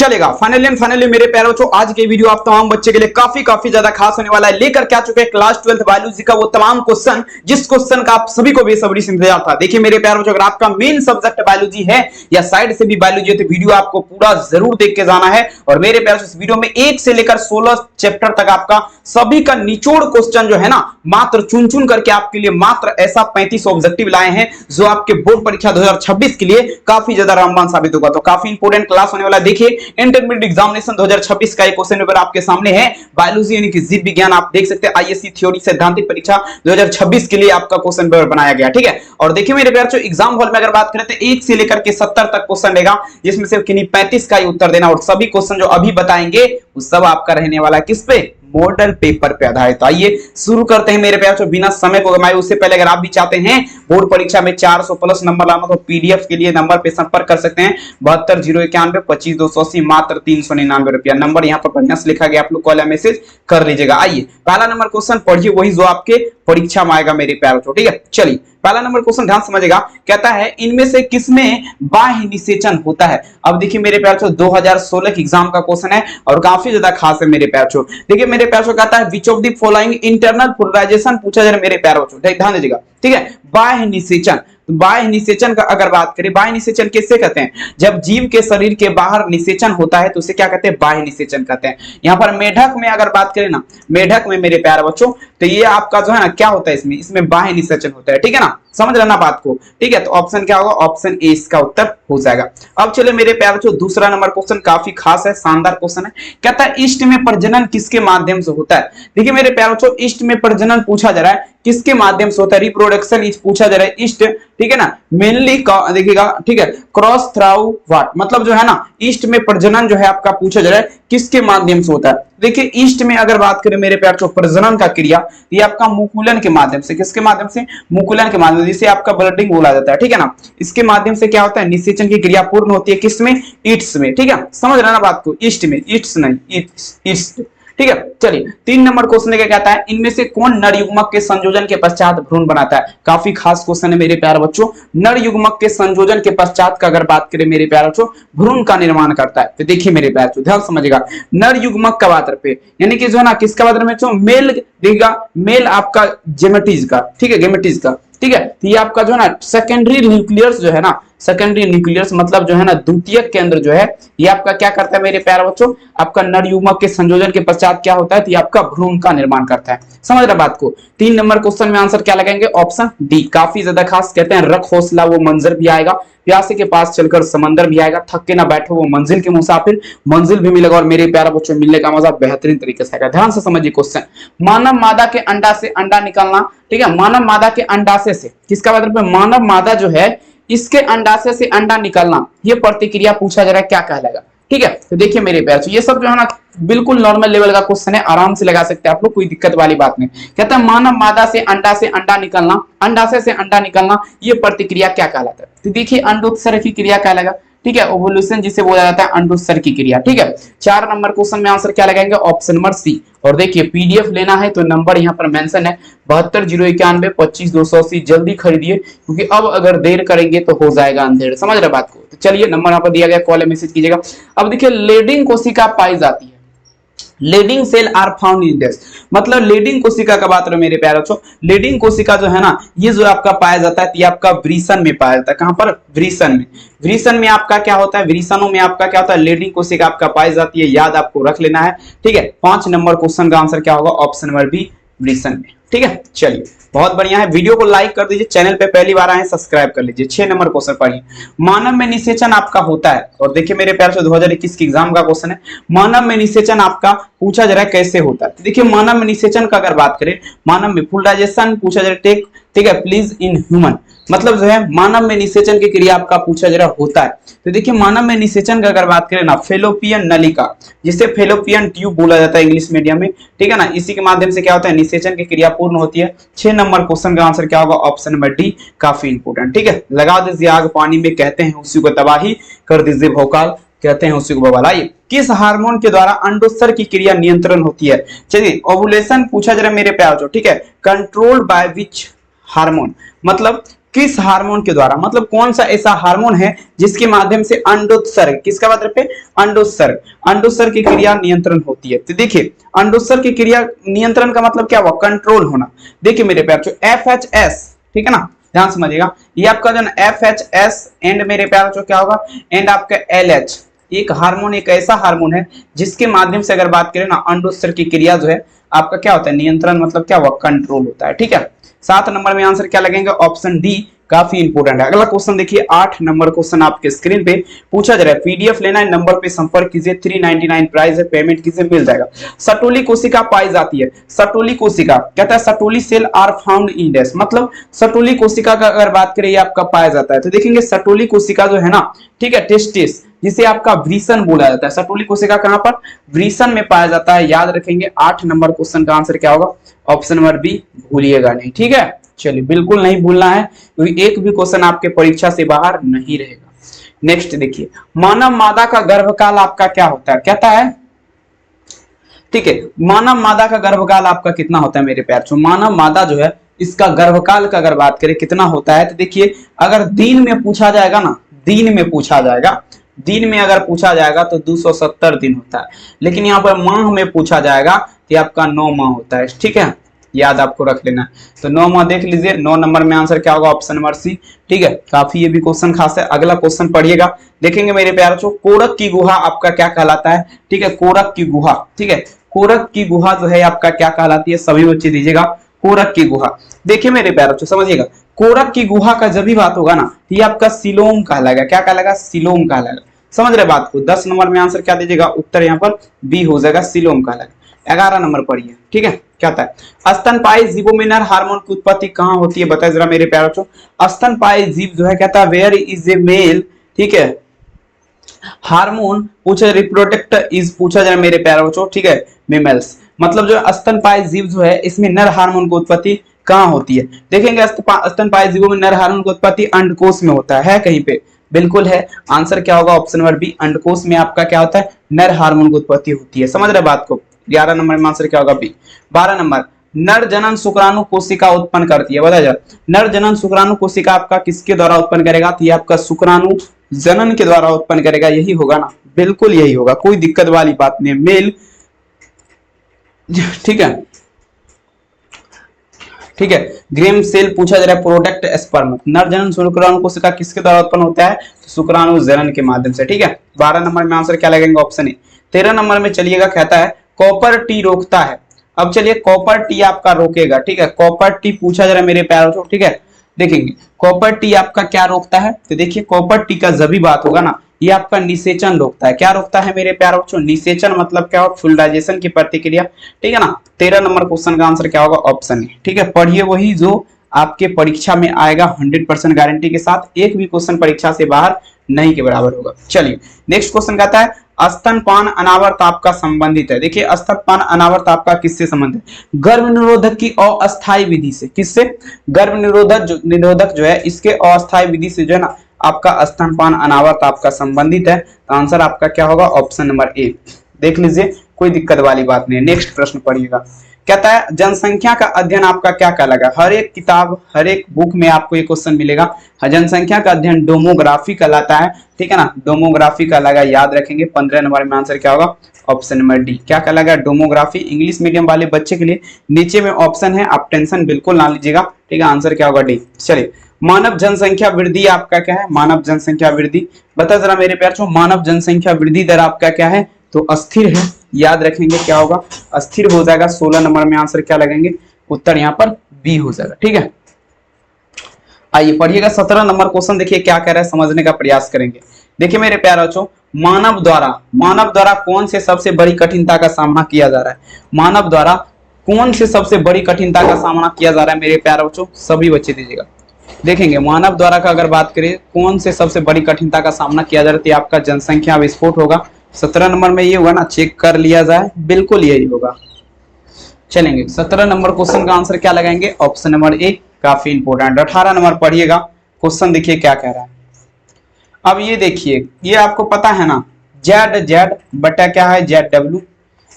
चलेगा। फाइनली मेरे प्यारे बच्चों, आज के वीडियो आप तमाम बच्चे के लिए काफी ज्यादा खास होने वाला है। लेकर क्या चुके हैं क्लास 12th बायोलॉजी का वो तमाम क्वेश्चन जिस क्वेश्चन का आप सभी को बेसब्री से इंतजार था। देखिए मेरे प्यारे बच्चों, अगर आपका मेन सब्जेक्ट बायोलॉजी है या साइड से भी बायोलॉजी है तो वीडियो आपको पूरा जरूर देख के जाना है। और मेरे प्यारे इस वीडियो में 1 से लेकर 16 चैप्टर तक आपका सभी का निचोड़ क्वेश्चन जो है ना, मात्र चुन करके आपके लिए मात्र ऐसा 35 ऑब्जेक्टिव लाए हैं जो आपके बोर्ड परीक्षा 2026 के लिए काफी ज्यादा रामबाण साबित होगा। तो काफी इंपोर्टेंट क्लास होने वाला है। देखिए इंटरमीडिएट एग्जामिनेशन 2026 का एक क्वेश्चन पेपर आपके सामने है, बायोलॉजी यानी कि जीव विज्ञान। आप देख सकते हैं आईएससी थ्योरी सैद्धांतिक परीक्षा 2026 के लिए आपका क्वेश्चन पेपर बनाया गया, ठीक है। और देखिए मेरे प्यारे बच्चों, एग्जाम हॉल में अगर बात करें तो 1 से लेकर के 70 तक क्वेश्चन रहेगा, जिसमें से किन्हीं 35 का ही उत्तर देना। और सभी क्वेश्चन जो अभी बताएंगे वो सब आपका रहने वाला है किस पे, मॉडल पेपर पे आधारित। तो आइए शुरू करते हैं मेरे प्यारे बच्चों, बिना समय को गंवाए। उससे पहले अगर आप भी चाहते हैं बोर्ड परीक्षा में 400 प्लस नंबर लाना तो पीडीएफ के लिए नंबर पे संपर्क कर सकते हैं 72 091 25 280, मात्र 399 रुपया। नंबर यहाँ पर बढ़िया से लिखा गया, आप लोग कॉल मैसेज कर लीजिएगा। आइए पहला नंबर क्वेश्चन पढ़िए, वही जो आपके परीक्षा में आएगा मेरे प्यारे बच्चों, ठीक है। चलिए पहला नंबर क्वेश्चन ध्यान समझिएगा, कहता है इनमें से किसमें बाह्य निषेचन होता है। अब देखिए मेरे प्यारे बच्चों, 2016 के एग्जाम का क्वेश्चन है और काफी ज्यादा खास है मेरे प्यारे बच्चों। देखिए मेरे प्यारे बच्चों, कहता है which of the following internal polarization पूछा जा रहा है मेरे प्यारे बच्चों, ध्यान दीजिएगा, ठीक है। बाह्य निषेचन, बाह्य निषेचन का अगर बात करें, बाह्य निषेचन किससे कहते हैं, जब जीव के शरीर के बाहर निषेचन होता है तो उसे क्या कहते हैं, बाह्य निषेचन कहते हैं। यहाँ पर मेढक में अगर बात करें ना, मेढक में मेरे प्यारे बच्चों, तो ये आपका जो है ना क्या होता है, इसमें बाह्य निषेचन होता है, ठीक है ना, समझ लेना बात को, ठीक है। तो ऑप्शन क्या होगा, ऑप्शन ए इसका उत्तर हो जाएगा। अब चले मेरे प्यारे बच्चों, दूसरा नंबर क्वेश्चन काफी खास है, शानदार क्वेश्चन है। कहता है ईस्ट में प्रजनन किसके माध्यम से होता है। देखिए मेरे प्यारे बच्चों, ईस्ट में प्रजनन पूछा जा रहा है, किसके माध्यम से होता है, रिप्रोडक्शन पूछा जा रहा है ईस्ट, ठीक है ना, मेनली देखिएगा, ठीक है, क्रॉस थ्रू व्हाट, मतलब जो है ना ईस्ट में प्रजनन जो है आपका पूछा जा रहा है किसके माध्यम से होता है। देखिए ईस्ट में अगर बात करें मेरे प्यारे बच्चों, प्रजनन का क्रिया ये आपका मुकुलन के माध्यम से, किसके माध्यम से, मुकुलन के माध्यम से, जिसे आपका ब्लडिंग बोला जाता है, ठीक है ना। इसके माध्यम से क्या होता है, निषेचन की क्रिया पूर्ण होती है किसमें, ईस्ट में, ठीक है, समझ रहे ना बात को, ईस्ट में, ईस्ट नहीं ईस्ट, ठीक है। चलिए 3 नंबर क्वेश्चन क्या कहता है, इनमें से कौन नर युग्मक के संयोजन के पश्चात भ्रूण बनाता है। काफी खास क्वेश्चन है मेरे प्यारे बच्चों, नर युग्मक के संयोजन के पश्चात का अगर बात करें मेरे प्यारे बच्चों, भ्रूण का निर्माण करता है। तो देखिए मेरे प्यारे बच्चों ध्यान समझिएगा, नर युग्मक का बात पे यानी कि जो है ना किसका बात में, मेल देखिएगा, मेल आपका गेमेटीज का, ठीक है, गेमेटीज का, ठीक है। तो ये आपका जो है ना सेकेंडरी न्यूक्लियस जो है ना, सेकेंडरी न्यूक्लियस मतलब जो है ना द्वितीयक केंद्र जो है, ये आपका क्या करता है मेरे प्यारे बच्चों, आपका नर युग्मक के संयोजन के पश्चात क्या होता है, तो ये आपका भ्रूण का निर्माण करता है। समझ रहे बात को। 3 नंबर क्वेश्चन में आंसर क्या लगाएंगे, ऑप्शन डी, काफी ज्यादा खास। कहते हैं रख हौसला वो मंजर भी आएगा, प्यासे के पास चलकर समंदर भी आएगा, थक के ना बैठो वो मंजिल के मुसाफिर, मंजिल भी मिलेगा और मेरे प्यारे बच्चों मिलने का मजा बेहतरीन तरीके से आएगा। ध्यान से समझिए क्वेश्चन, मानव मादा के अंडा से अंडा निकलना, ठीक है, मानव मादा के अंडाशय से, किसका मतलब है, मानव मादा जो है इसके अंडाशय से अंडा निकलना, ये प्रतिक्रिया पूछा जा रहा है, क्या कहलाएगा, ठीक है। तो देखिए मेरे प्यारे, ये सब जो है ना बिल्कुल नॉर्मल लेवल का क्वेश्चन है, आराम से लगा सकते हैं आप लोग, कोई दिक्कत वाली बात नहीं। कहता है मानव मादा से अंडा निकलना, अंडाशय से अंडा निकलना, ये प्रतिक्रिया क्या कहलाता है। तो देखिए अंडोत्सर्ग की क्रिया कहलाएगा, ठीक है, ओवुलेशन जिसे बोला जाता है अंडोत्सर्ग की क्रिया, ठीक है। 4 नंबर क्वेश्चन में आंसर क्या लगाएंगे, ऑप्शन नंबर सी। और देखिए पीडीएफ लेना है तो नंबर यहाँ पर मेंशन है 72 091 25 280, जल्दी खरीदिए क्योंकि अब अगर देर करेंगे तो हो जाएगा अंधेर, समझ रहे बात को। तो चलिए नंबर यहाँ पर दिया गया, कॉल मैसेज कीजिएगा। अब देखिए लेडिंग कोशिका पाई जाती है, leading cell are found in this, मतलब लीडिंग कोशिका का बात रहे मेरे प्यारे बच्चों, लीडिंग कोशिका जो है ना ये जो आपका पाया जाता है, ये आपका वृषण में पाया जाता है। कहां पर, वृषण में। वृषण में आपका क्या होता है, वृषणों में आपका क्या होता है, लीडिंग कोशिका आपका पाई जाती है, याद आपको रख लेना है, ठीक है। 5 नंबर क्वेश्चन का आंसर क्या होगा, ऑप्शन नंबर बी, वृषण में, ठीक है। चलिए बहुत बढ़िया है, वीडियो को लाइक कर दीजिए, चैनल पे पहली बार आए सब्सक्राइब कर लीजिए। 6 नंबर क्वेश्चन पढ़िए, मानव में निषेचन आपका होता है। और देखिए मेरे प्यारे से 2021 के एग्जाम का क्वेश्चन है, मानव में निषेचन आपका पूछा जा रहा है कैसे होता है। देखिए मानव में निषेचन का अगर बात करें, मानव में फुलराइजेशन पूछा जा रहा है, ठीक है, प्लीज इन ह्यूमन, मतलब जो है मानव में निषेचन की क्रिया आपका पूछा जा रहा होता है। तो देखिए मानव में निषेचन का अगर बात करें ना, फेलोपियन नलिका जिसे फेलोपियन ट्यूब बोला जाता है इंग्लिश मीडियम में, ठीक है ना, इसी के माध्यम से क्या होता है, निषेचन की क्रिया पूर्ण होती है। 6 नंबर क्वेश्चन का आंसर क्या होगा, ऑप्शन नंबर डी, काफी इंपोर्टेंट, ठीक है। लगा दीजिए आग पानी में, कहते हैं उसी को तबाही, कर दीजिए भोकाल, कहते हैं उसी को बवाल। आइए किस हार्मोन के द्वारा अंडोत्सर्ग की क्रिया नियंत्रण होती है। चलिए ओवुलेशन पूछा जा रहा है मेरे प्यारे, ठीक है, कंट्रोल्ड बाय विच हार्मोन, मतलब किस हार्मोन के द्वारा, मतलब कौन सा ऐसा हार्मोन है जिसके माध्यम से अंडोत्सर्ग, किसका मतलब पे अंडोत्सर्ग, अंडोत्सर्ग की क्रिया नियंत्रण होती है। तो देखिए अंडोत्सर्ग की क्रिया नियंत्रण का मतलब क्या हुआ, कंट्रोल होना। देखिए मेरे प्यार जो FHS, ठीक है ना, ध्यान समझिएगा, ये आपका जो FHS एंड मेरे प्यार जो क्या होगा एंड आपका LH, एक हार्मोन, एक ऐसा हार्मोन है जिसके माध्यम से अगर बात करें ना अंडोत्सर्ग की क्रिया जो है आपका क्या होता है, नियंत्रण मतलब क्या हुआ, कंट्रोल होता है। ठीक है, 7 नंबर में आंसर क्या लगेंगे, ऑप्शन डी काफी इंपोर्टेंट है। अगला क्वेश्चन देखिए 8 नंबर क्वेश्चन आपके स्क्रीन पे पूछा जा रहा है, पीडीएफ लेना है नंबर पे संपर्क कीजिए, 399 प्राइस है, पेमेंट कीजिए, मिल जाएगा। सटोली कोशिका पाई जाती है, सटोली कोशिका कहता है सटोली सेल आर फाउंड इन डेस, मतलब सटोली कोशिका का अगर बात करें ये आपका पाया जाता है। तो देखेंगे सटोली कोशिका जो है ना, ठीक है, टेस्टिस जिसे आपका वृषण बोला जाता है, सटोली कोशिका कहां पर, वृषण में पाया जाता है, याद रखेंगे। 8 नंबर क्वेश्चन का आंसर क्या होगा, ऑप्शन नंबर बी, भूलिएगा नहीं। ठीक है, चलिए बिल्कुल नहीं भूलना है क्योंकि एक भी क्वेश्चन आपके परीक्षा से बाहर नहीं रहेगा। नेक्स्ट देखिए, मानव मादा का गर्भकाल आपका क्या होता है, कहता है, ठीक है, मानव मादा का गर्भकाल आपका कितना होता है मेरे प्यार, मानव मादा जो है इसका गर्भकाल का अगर बात करें कितना होता है, तो देखिए अगर दिन में पूछा जाएगा ना, दिन में पूछा जाएगा, दिन में अगर पूछा जाएगा तो 270 दिन होता है, लेकिन यहाँ पर माह में पूछा जाएगा तो आपका 9 माह होता है। ठीक है, याद आपको रख लेना। तो 9 माह देख लीजिए, 9 नंबर में आंसर क्या होगा, ऑप्शन नंबर सी। ठीक है, काफी ये भी क्वेश्चन खास है। अगला क्वेश्चन पढ़िएगा, देखेंगे मेरे प्यारे बच्चों, कोरक की गुहा आपका क्या कहलाता है। ठीक है, कोरक की गुहा, ठीक है, कोरक की गुहा जो है आपका क्या कहलाती है, सभी बच्चे दीजिएगा, कोरक की गुहा। देखिए मेरे प्यारे बच्चों समझिएगा, कोरक की गुहा का जब भी बात होगा ना, ये आपका सिलोम कहलाएगा, क्या कहलाएगा, सिलोम कहलाएगा। समझ रहे बात को। 10 नंबर में आंसर क्या दीजिएगा, उत्तर यहाँ पर बी हो जाएगा, सिलोम कहलाएगा। 11 नंबर पढ़िए, ठीक है, क्या होता है, स्तनपायी जीवों में नर हार्मोन की उत्पत्ति कहाँ होती है, बताइए जरा मेरे प्यारे बच्चों। स्तनपायी जीव जो है कहता है वेयर इज ए मेल, ठीक है, हार्मोन पूछा, रिप्रोडक्ट इज पूछा जाए मेरे प्यारे बच्चों, ठीक है, मेमल्स, मतलब जो स्तनपायी जीव जो है इसमें नर हार्मोन की उत्पत्ति कहाँ होती है। देखेंगे स्तनपायी जीवों में नर हार्मोन की उत्पत्ति अंडकोश में होता है कहीं पे, बिल्कुल है। आंसर क्या होगा, ऑप्शन नंबर बी, अंडकोश में आपका क्या होता है, नर हार्मोन की उत्पत्ति होती है। समझ रहे बात को। 11 नंबर में आंसर क्या होगा, बी। 12 नंबर, नर जनन शुक्राणु कोशिका उत्पन्न करती है, बताइए नर जनन शुक्राणु कोशिका आपका किसके द्वारा उत्पन्न करेगा, तो ये आपका शुक्राणु जनन के द्वारा उत्पन्न करेगा, यही होगा ना, बिल्कुल यही होगा, कोई दिक्कत वाली बात नहीं, मेल, ठीक है, ठीक है। ग्रेम सेल पूछा जा रहा है, प्रोडक्ट स्पर्म, नर जनन शुक्राणु कोशिका किसके द्वारा उत्पन्न होता है, शुक्राणु जनन के माध्यम से, ठीक है। 12 नंबर में आंसर क्या लगेगा, ऑप्शन ए। 13 नंबर में चलिएगा, कहता है कॉपर टी रोकता है। अब चलिए कॉपर टी आपका रोकेगा, ठीक है, कॉपर टी पूछा जा रहा है मेरे प्यारों, ठीक है। देखेंगे कॉपर टी आपका क्या रोकता है, तो देखिए कॉपर टी का जब भी बात होगा ना, ये आपका निषेचन रोकता है। क्या रोकता है मेरे प्यारे बच्चों, निषेचन मतलब क्या हो, फ्लूइडाइजेशन की प्रतिक्रिया, ठीक है ना। 13 नंबर क्वेश्चन का आंसर क्या होगा, ऑप्शन ए, ठीक है। पढ़िए वही जो आपके परीक्षा में आएगा 100% गारंटी के साथ, एक भी क्वेश्चन परीक्षा से बाहर नहीं के बराबर होगा। चलिए नेक्स्ट क्वेश्चन कहता है स्तनपान अनावर्त आपका संबंधित है। देखिए स्तनपान अनावर्त आपका किससे संबंधित है, गर्भ निरोधक की अस्थायी विधि से, किससे, गर्भ निरोधक जो है इसके अस्थायी विधि से जो है ना आपका स्तनपान अनावर्त आपका संबंधित है। तो आंसर आपका क्या होगा, ऑप्शन नंबर ए, देख लीजिए, कोई दिक्कत वाली बात नहीं है। नेक्स्ट प्रश्न पढ़िएगा, कहता है जनसंख्या का अध्ययन आपका क्या कहलाएगा। हर एक किताब, हर एक बुक में आपको ये क्वेश्चन मिलेगा। जनसंख्या का अध्ययन डेमोग्राफी कहलाता है, ठीक है ना, डेमोग्राफी कहलाएगा, याद रखेंगे। 15 नंबर में आंसर क्या होगा, ऑप्शन नंबर डी, क्या कहलाएगा, डेमोग्राफी। इंग्लिश मीडियम वाले बच्चे के लिए नीचे में ऑप्शन है, आप टेंशन बिल्कुल ना लीजिएगा, ठीक है, आंसर क्या होगा, डी। चलिए मानव जनसंख्या वृद्धि आपका क्या है, मानव जनसंख्या वृद्धि, बता जरा मेरे प्यार, मानव जनसंख्या वृद्धि दर आपका क्या है, तो अस्थिर है, याद रखेंगे क्या होगा, अस्थिर हो जाएगा। 16 नंबर में आंसर क्या लगेंगे, उत्तर यहाँ पर बी हो जाएगा, ठीक है। आइए पढ़िएगा 17 नंबर क्वेश्चन, देखिए क्या कह रहा है, समझने का प्रयास करेंगे। देखिए मेरे प्यारे बच्चों, मानव द्वारा कौन से सबसे बड़ी कठिनता का सामना किया जा रहा है, मानव द्वारा कौन से सबसे बड़ी कठिनता का सामना किया जा रहा है मेरे प्यारे बच्चों, सभी बच्चे दीजिएगा। देखेंगे मानव द्वारा का अगर बात करें कौन से सबसे बड़ी कठिनता का सामना किया जा रहा है, तो आपका जनसंख्या विस्फोट होगा। 17 नंबर में ये होगा ना, चेक कर लिया जाए, बिल्कुल यही होगा। चलेंगे 17 नंबर क्वेश्चन का आंसर क्या लगाएंगे, ऑप्शन नंबर ए, काफी इंपोर्टेंट। 18 नंबर पढ़िएगा, क्वेश्चन देखिए क्या कह रहा है। अब ये देखिए, ये आपको पता है ना, जेड बटा क्या है, जेड डब्ल्यू,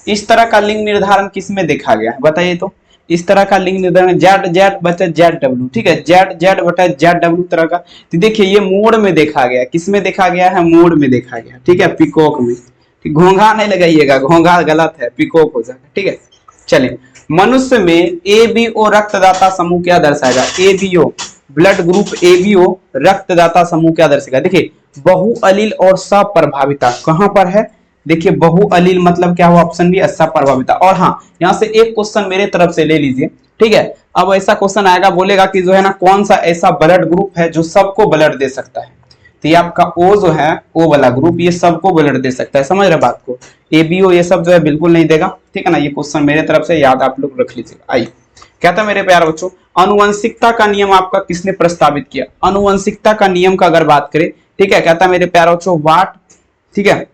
इस तरह का लिंग निर्धारण किस में देखा गया है, बताइए तो। इस तरह का लिंग निर्धारण जेड जेड बटा जेड डब्ल्यू, ठीक है, जेड जेड बटा जेड डब्ल्यू तरह का। तो देखिए ये मोड में देखा गया, किसमें देखा गया है, मोड में देखा गया, ठीक है, पीकॉक में। घोंघा नहीं लगाइएगा, घोंघा गलत है, पीकॉक हो जाएगा, ठीक है। चलिए, मनुष्य में एबीओ रक्तदाता समूह क्या दर्शाएगा, एबीओ ब्लड ग्रुप एबीओ रक्तदाता समूह क्या दर्शाएगा। देखिए बहुअलील और सप्रभाविता कहां पर है, देखिए बहुअलील मतलब क्या हुआ, ऑप्शन बी सप्रभाविता। और हाँ, यहाँ से एक क्वेश्चन मेरे तरफ से ले लीजिए, ठीक है। अब ऐसा क्वेश्चन आएगा, बोलेगा कि जो है ना कौन सा ऐसा ब्लड ग्रुप है जो सबको ब्लड दे सकता है। तो ये आपका ओ जो है, ओ वाला ग्रुप, ये सबको ब्लड दे सकता है, समझ रहे बात को। एबीओ ये सब जो है बिल्कुल नहीं देगा, ठीक है ना। ये क्वेश्चन मेरे तरफ से याद आप लोग रख लीजिएगा। आइए, कहता है मेरे प्यारे बच्चों, अनुवंशिकता का नियम आपका किसने प्रस्तावित किया। अनुवंशिकता का नियम का अगर बात करें, ठीक है, कहता है मेरे प्यारे बच्चों वाट, ठीक है,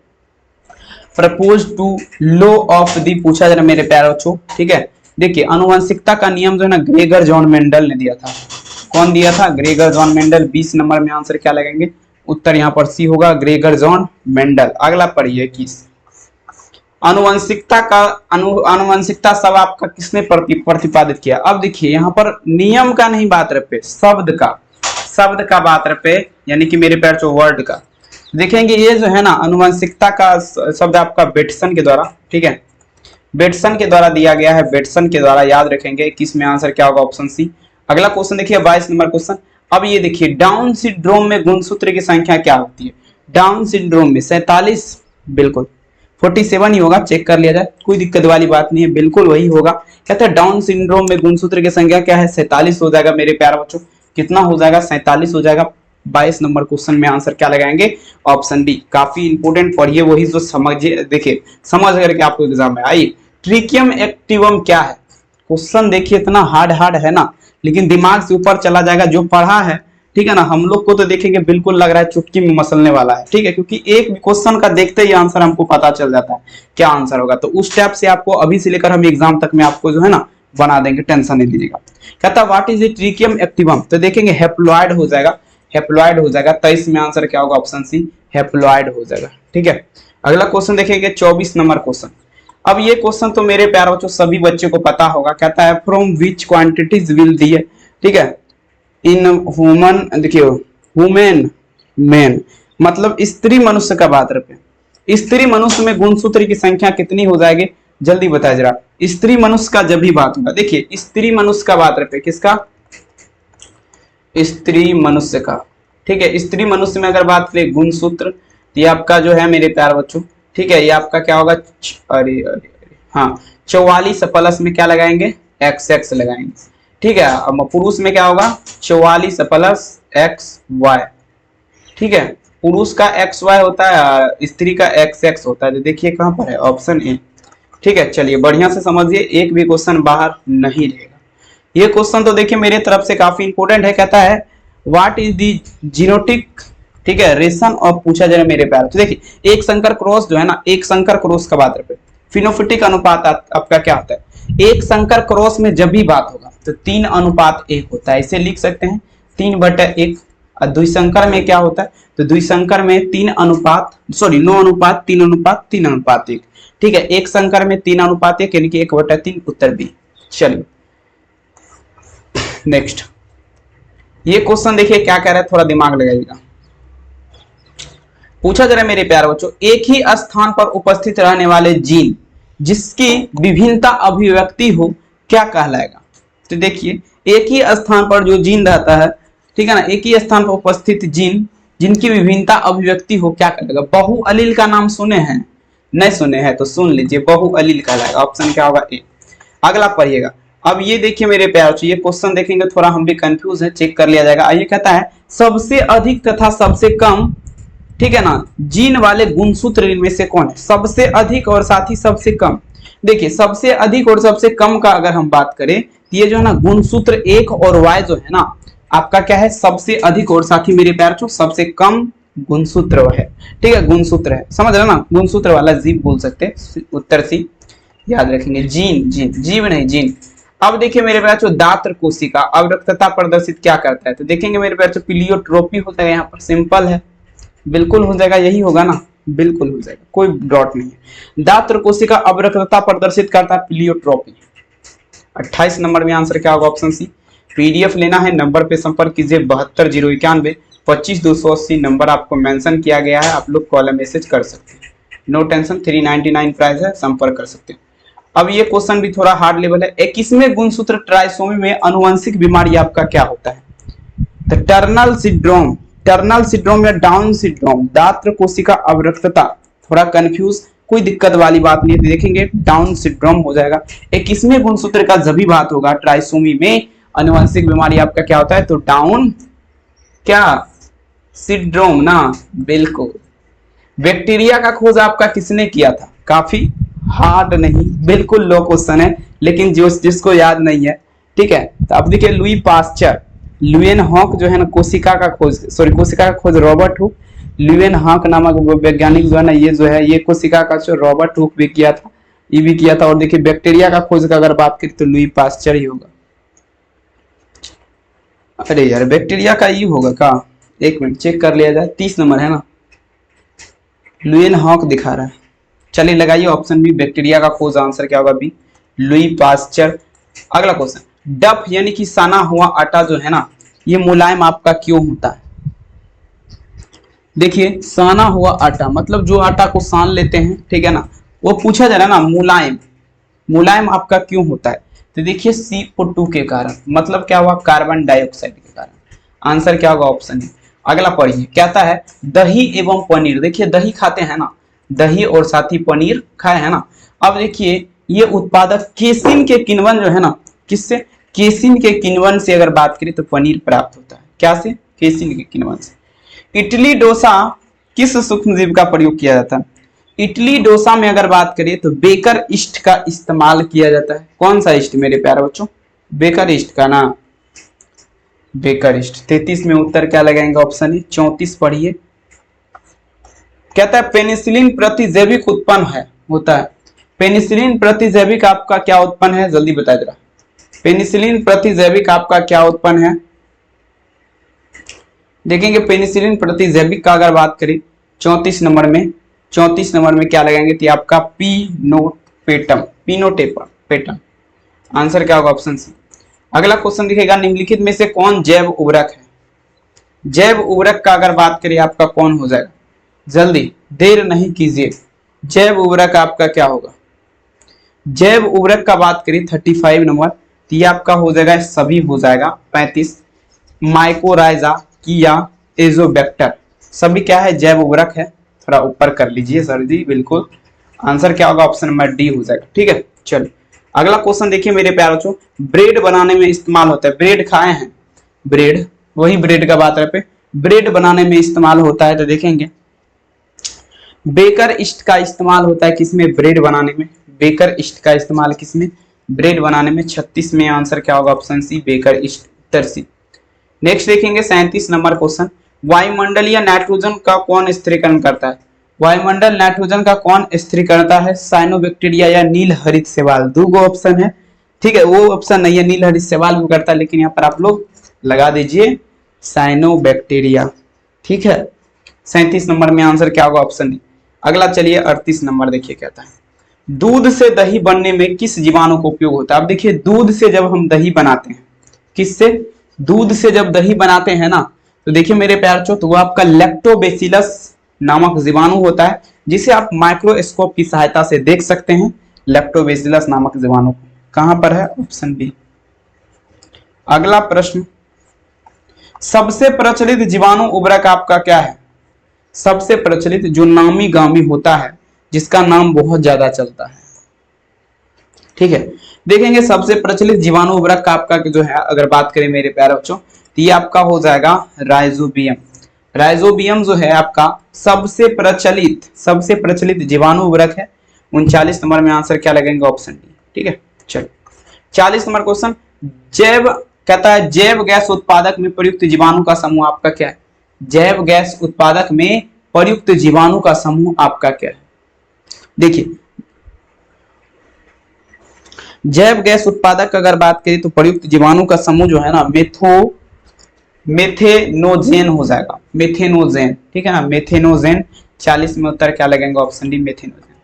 propose to law of the, पूछा जरा मेरे प्यारे बच्चों, ठीक है। देखिए अनुवंशिकता का नियम जो है ना ग्रेगर जॉन मेंडल ने दिया था। कौन दिया था, ग्रेगर जॉन मेंडल। 20 नंबर में आंसर क्या लगेंगे, उत्तर यहाँ पर सी होगा, ग्रेगर जॉन मेंडल। अगला पढ़िए 21, अनुवंशिकता का अनुवंशिकता सब आपका किसने प्रतिपादित किया। अब देखिए यहाँ पर नियम का नहीं बात रहे, शब्द का बात रहे, यानी कि मेरे पैर जो वर्ड का देखेंगे। ये जो है ना अनुवंशिकता का शब्द आपका बेटसन के द्वारा, ठीक है, बेटसन के द्वारा दिया गया है, बेटसन के द्वारा, याद रखेंगे। किस में आंसर क्या होगा, ऑप्शन सी। अगला क्वेश्चन देखिए 22 नंबर क्वेश्चन। अब ये देखिए डाउन सिंड्रोम में गुणसूत्र की संख्या क्या होती है। डाउन सिंड्रोम में 47, बिल्कुल 47 ही होगा, चेक कर लिया जाए, कोई दिक्कत वाली बात नहीं है, बिल्कुल वही होगा। कहते हैं डाउन सिंड्रोम में गुणसूत्र की संख्या क्या है, 47 हो जाएगा मेरे प्यारे बच्चों। कितना हो जाएगा, 47 हो जाएगा। 22 नंबर क्वेश्चन में आंसर क्या लगाएंगे, ऑप्शन डी। काफी इंपोर्टेंट पढ़िए, वही जो समझिए, देखिए समझ करके आपको एग्जाम में। आइए, ट्रिकियम एक्टिवम क्या है। क्वेश्चन देखिए इतना हार्ड है ना, लेकिन दिमाग से ऊपर चला जाएगा जो पढ़ा है, ठीक है ना। हम लोग को तो देखेंगे बिल्कुल लग रहा है चुटकी में मसलने वाला है, ठीक है, क्योंकि एक क्वेश्चन का देखते ही आंसर हमको पता चल जाता है क्या आंसर होगा। तो उस टाइप से आपको अभी से लेकर हम एग्जाम तक में आपको जो है ना बना देंगे, टेंशन नहीं लीजिएगा। कहता व्हाट इज द ट्रिकियम एक्टिवम, तो देखेंगे हेप्लॉइड हो जाएगा, हेप्लॉइड हो जाएगा। 23 में आंसर क्या होगा, ऑप्शन सी, हेप्लॉइड हो जाएगा, ठीक है। अगला क्वेश्चन देखेंगे 24 नंबर क्वेश्चन। अब ये क्वेश्चन तो मेरे प्यारे बच्चों सभी बच्चों को पता होगा। कहता है फ्रॉम विच क्वांटिटीज विल दी, ठीक है, इन ह्यूमन, देखिए ह्यूमन मैन मतलब स्त्री मनुष्य का बात रहे, स्त्री मनुष्य में गुणसूत्र की संख्या कितनी हो जाएगी, जल्दी बताया जरा। स्त्री मनुष्य का जब भी बात होगा, देखिए स्त्री मनुष्य का बात रहे, किसका, स्त्री मनुष्य का, ठीक है। स्त्री मनुष्य में अगर बात करें गुणसूत्र, ये आपका जो है मेरे प्यारे बच्चों, ठीक है, ये आपका क्या होगा, अरे हाँ 44 प्लस में क्या लगाएंगे, XX लगाएंगे, ठीक है। अब पुरुष में क्या होगा, 44 प्लस XY, ठीक है। पुरुष का XY होता है, स्त्री का XX होता है। तो देखिए कहां पर है, ऑप्शन ए, ठीक है। चलिए बढ़िया से समझिए, एक भी क्वेश्चन बाहर नहीं रहेगा। ये क्वेश्चन तो देखिए मेरे तरफ से काफी इंपोर्टेंट है। कहता है व्हाट इज दी जीनोटिक, ठीक है, रेशन और पूछा जाए मेरे प्यार। तो देखिए एक संकर क्रॉस जो है ना, एक संकर क्रॉस का बात रहे, फिनोफिटिक अनुपात आपका क्या होता है, एक संकर क्रॉस में जब भी बात होगा तो 3:1 होता है। इसे लिख सकते हैं 3/1। और द्विसंकर में क्या होता है, तो द्विसंकर में 9:3:1, ठीक है। एक संकर में 3:1 यानी कि 1/3, उत्तर बी। चलिए नेक्स्ट, ये क्वेश्चन देखिए क्या कह रहा है, थोड़ा दिमाग लगाइएगा। पूछा जरा मेरे प्यारे बच्चों, एक ही स्थान पर उपस्थित रहने वाले जीन जिसकी विभिन्नता अभिव्यक्ति हो क्या कहलाएगा। तो देखिए एक ही स्थान पर जो जीन रहता है, ठीक है ना, एक ही स्थान पर उपस्थित जीन जिनकी विभिन्नता अभिव्यक्ति हो क्या कहलाएगा। बहुअलील का नाम सुने हैं, नहीं सुने हैं तो सुन लीजिए, बहुअलील कहलाएगा। ऑप्शन क्या होगा, ए। अगला पढ़िएगा। अब ये देखिए मेरे प्यारे बच्चों, ये क्वेश्चन देखेंगे थोड़ा हम भी कंफ्यूज है, चेक कर लिया जाएगा। आइए, कहता है सबसे अधिक तथा सबसे कम, ठीक है ना, जीन वाले गुणसूत्र इनमें से कौन है। सबसे अधिक और साथ ही सबसे कम। देखिए सबसे अधिक और सबसे कम का अगर हम बात करें तो ये जो है ना गुणसूत्र 1 और Y जो है ना आपका क्या है, सबसे अधिक और साथ ही मेरे प्यार सबसे कम गुणसूत्र है, ठीक है, गुणसूत्र है, समझ रहे ना, गुणसूत्र वाला जीव बोल सकते हैं, उत्तर सी याद रखेंगे। जीन, जीन, जीव नहीं जीन। अब देखिए मेरे प्यार दात्र कोशिका अवरक्तता प्रदर्शित क्या करता है, तो देखेंगे मेरे प्यार प्लियोट्रोपी होता है, यहाँ पर सिंपल है, बिल्कुल हो जाएगा, यही होगा ना, बिल्कुल हो जाएगा, कोई डॉट नहीं है। दात्र कोशिका अवरक्तता प्रदर्शित करता है, प्लियोट्रोपी। 28 नंबर में आंसर क्या होगा? ऑप्शन सी। पीडीएफ लेना है नंबर पे संपर्क कीजिए 72 091 25 280 नंबर आपको मेंशन किया गया है, आप लोग कॉल मैसेज कर सकते हैं, नो टेंशन। 399 प्राइस है, संपर्क कर सकते हैं। अब ये क्वेश्चन भी थोड़ा हार्ड लेवल है। 21वें गुणसूत्र ट्राइसोमी में अनुवंशिक बीमारी आपका क्या होता है? तो टर्नल सिंड्रोम या डाउन सिंड्रोम, दात्र कोशिका अवरक्तता, थोड़ा कंफ्यूज, कोई दिक्कत वाली बात नहीं है, देखेंगे डाउन सिंड्रोम हो जाएगा। 21वें गुणसूत्र का जब भी बात होगा ट्राइसोमी में अनुवंशिक बीमारी आपका क्या होता है? तो डाउन क्या सिंड्रोम ना, बिल्कुल। बैक्टीरिया का खोज आपका किसने किया था? काफी हार्ड नहीं, बिल्कुल लो क्वेश्चन है, लेकिन जिसको याद नहीं है, ठीक है। तो अब देखिए लुई पास्चर, ल्यूएन हॉक जो है ना कोशिका का खोज रॉबर्ट हुक, ल्यूएन हॉक नामक वैज्ञानिक जो है ना ये कोशिका का जो रॉबर्ट हुक भी किया था, ये भी किया था। और देखिए बैक्टीरिया का खोज का अगर बात करें तो लुई पास्चर ही होगा। अरे यार बैक्टीरिया का ही होगा का? एक मिनट चेक कर लिया जाए, 30 नंबर है ना, ल्यूएन हॉक दिखा रहा है। चलिए लगाइए ऑप्शन बी, बैक्टीरिया का खोज, आंसर क्या होगा? B, Louis Pasteur. अगला क्वेश्चन, डफ यानी कि साना हुआ आटा जो है ना, ये मुलायम आपका क्यों होता है? देखिए साना हुआ आटा मतलब जो आटा को सान लेते हैं, ठीक है ना, वो पूछा जा रहा है ना मुलायम आपका क्यों होता है? तो देखिए CO2 के कारण, मतलब क्या हुआ? कार्बन डाइऑक्साइड के कारण। आंसर क्या होगा? ऑप्शन है। अगला पढ़िए, कहता है दही एवं पनीर, देखिए दही खाते हैं ना, दही और साथ ही पनीर खाए है ना। अब देखिए ये उत्पादक केसिन के किण्वन जो है ना, किससे? केसिन के किण्वन से अगर बात करें तो पनीर प्राप्त होता है। क्या से? केसिन के किण्वन से। इडली डोसा किस सूक्ष्मजीव का प्रयोग किया जाता है? इडली डोसा में अगर बात करें तो बेकर ईस्ट का इस्तेमाल किया जाता है। कौन सा ईस्ट मेरे प्यारे बच्चों? बेकर ईस्ट का ना, बेकर ईस्ट। 33 में उत्तर क्या लगाएंगे? ऑप्शन है। 34 पढ़िए, कहता है पेनिसिलिन प्रतिजैविक उत्पन्न होता है। पेनिसिलिन प्रतिजैविक आपका क्या उत्पन्न है? जल्दी बता जरा। पेनिसिलिन प्रतिजैविक आपका क्या उत्पन्न है? देखेंगे पेनिसिलिन प्रतिजैविक का अगर बात करें 34 नंबर में क्या लगाएंगे? तो आपका पिनोटेपम। आंसर क्या होगा? Option C. अगला क्वेश्चन दिखेगा, निम्नलिखित में से कौन जैव उर्वरक है? जैव उर्वरक का अगर बात करें आपका कौन हो जाएगा? जल्दी, देर नहीं कीजिए। जैव उर्वरक आपका क्या होगा? जैव उर्वरक का बात करें 35 नंबर, तो ये आपका हो जाएगा, सभी हो जाएगा 35। माइकोराइजा, किया, एजोबैक्टर, सभी क्या है? जैव उर्वरक है। थोड़ा ऊपर कर लीजिए सर जी, बिल्कुल। आंसर क्या होगा? ऑप्शन नंबर डी हो जाएगा। ठीक है, चलो अगला क्वेश्चन देखिए मेरे प्यारे बच्चों, ब्रेड बनाने में इस्तेमाल होता है। ब्रेड खाए हैं, ब्रेड, वही ब्रेड का बात है पे, ब्रेड बनाने में इस्तेमाल होता है। तो देखेंगे बेकर ईस्ट का इस्तेमाल होता है किसमें? ब्रेड बनाने में। बेकर ईस्ट का इस्तेमाल किसमें? ब्रेड बनाने में। 36 में आंसर क्या होगा? ऑप्शन सी, बेकर ईस्ट, उत्तर सी। नेक्स्ट देखेंगे 37 नंबर क्वेश्चन, वायुमंडल या नाइट्रोजन का कौन स्थिरीकरण करता है? वायुमंडल नाइट्रोजन का कौन स्थिरीकरण करता है? साइनोबैक्टीरिया या नील हरित शैवाल। दो गो ऑप्शन है, ठीक है, वो ऑप्शन नहीं है, नील हरित शैवाल भी करता है, लेकिन यहाँ पर आप लोग लगा दीजिए साइनोबैक्टीरिया। ठीक है, 37 नंबर में आंसर क्या होगा? Option D. अगला चलिए 38 नंबर देखिए, कहता है दूध से दही बनने में किस जीवाणु का उपयोग होता है? अब देखिए दूध से जब हम दही बनाते हैं, किससे? दूध से जब दही बनाते हैं ना, तो देखिए मेरे प्यारे बच्चों, तो वो आपका लैक्टोबैसिलस नामक जीवाणु होता है, जिसे आप माइक्रोस्कोप की सहायता से देख सकते हैं। लैक्टोबैसिलस नामक जीवाणु कहां पर है? Option B. अगला प्रश्न, सबसे प्रचलित जीवाणु उर्वरक आपका क्या है? सबसे प्रचलित जो नामी गामी होता है, जिसका नाम बहुत ज्यादा चलता है। ठीक है, देखेंगे सबसे प्रचलित जीवाणु उर्वरक का आपका जो है अगर बात करें मेरे प्यारे बच्चों, तो ये आपका हो जाएगा राइजोबियम। राइजोबियम जो है आपका सबसे प्रचलित जीवाणु उर्वरक है। 39 नंबर में आंसर क्या लगेंगे? Option D. ठीक है, चलो 40 नंबर क्वेश्चन, कहता है जैव गैस उत्पादक में प्रयुक्त जीवाणु का समूह आपका क्या है? जैव गैस उत्पादक में प्रयुक्त जीवाणु का समूह आपका क्या है? देखिए जैव गैस उत्पादक अगर बात करें तो प्रयुक्त जीवाणु का समूह जो है ना मेथेनोजेन हो जाएगा, मेथेनोजेन। ठीक है ना, मेथेनोजेन। 40 में उत्तर क्या लगेंगे? Option D, methanogen.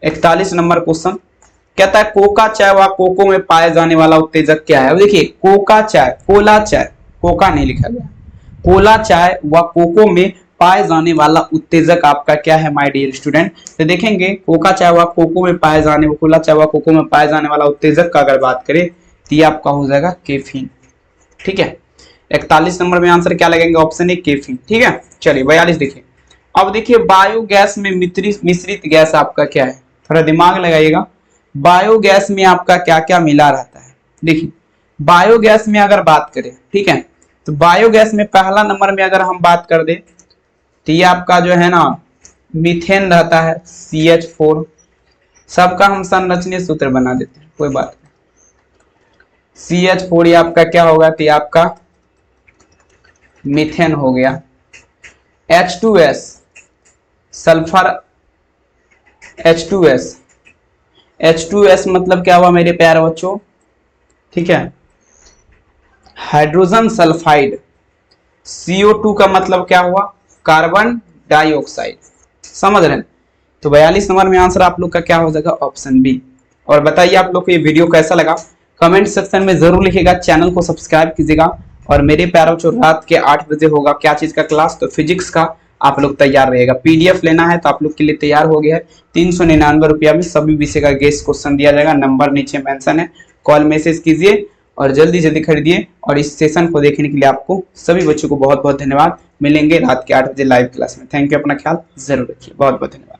41 नंबर क्वेश्चन, कहता है कोका चाय व कोको में पाए जाने वाला उत्तेजक क्या है। अब देखिए कोका चाय, कोला चाय, कोका नहीं लिखा गया, कोला चाय व कोको में पाए जाने वाला उत्तेजक आपका क्या है माय डियर स्टूडेंट। तो देखेंगे कोका चाय व कोको में पाए जाने, कोला चाय व कोको में पाए जाने वाला उत्तेजक का अगर बात करें तो ये आपका हो जाएगा कैफीन। ठीक है, 41 नंबर में आंसर क्या लगेंगे, ऑप्शन ए कैफीन। ठीक है, चलिए 42 देखिए। अब देखिए बायोगैस में मिश्रित गैस आपका क्या है, थोड़ा दिमाग लगाइएगा। बायोगैस में आपका क्या क्या मिला रहता है। देखिए बायोगैस में अगर बात करें, ठीक है, तो बायोगैस में पहला नंबर में अगर हम बात कर दे तो ये आपका जो है ना मीथेन रहता है, CH4। सबका हम संरचनीय सूत्र बना देते हैं, कोई बात नहीं। CH4 ये आपका क्या होगा, तो ये आपका मीथेन हो गया। H2S सल्फर, H2S मतलब क्या हुआ मेरे प्यारे बच्चों, ठीक है, हाइड्रोजन सल्फाइड। CO2 का मतलब क्या हुआ, कार्बन डाइऑक्साइड। समझ रहे हैं। तो 42 नंबर में आंसर आप लोग का क्या हो जाएगा, ऑप्शन बी। और बताइए आप लोग को ये वीडियो कैसा लगा, कमेंट सेक्शन में जरूर लिखिएगा, चैनल को सब्सक्राइब कीजिएगा। और मेरे प्यारे बच्चों रात के 8 बजे होगा क्या चीज का क्लास, तो फिजिक्स का। आप लोग तैयार रहेगा, PDF लेना है तो आप लोग के लिए तैयार हो गया है। 399 रुपया में सभी विषय का गेस्ट क्वेश्चन दिया जाएगा, नंबर नीचे मेंशन है, कॉल मैसेज कीजिए और जल्दी जल्दी खरीदिए। और इस सेशन को देखने के लिए आपको सभी बच्चों को बहुत बहुत धन्यवाद। मिलेंगे रात के 8 बजे लाइव क्लास में। थैंक यू, अपना ख्याल जरूर रखिए, बहुत बहुत धन्यवाद।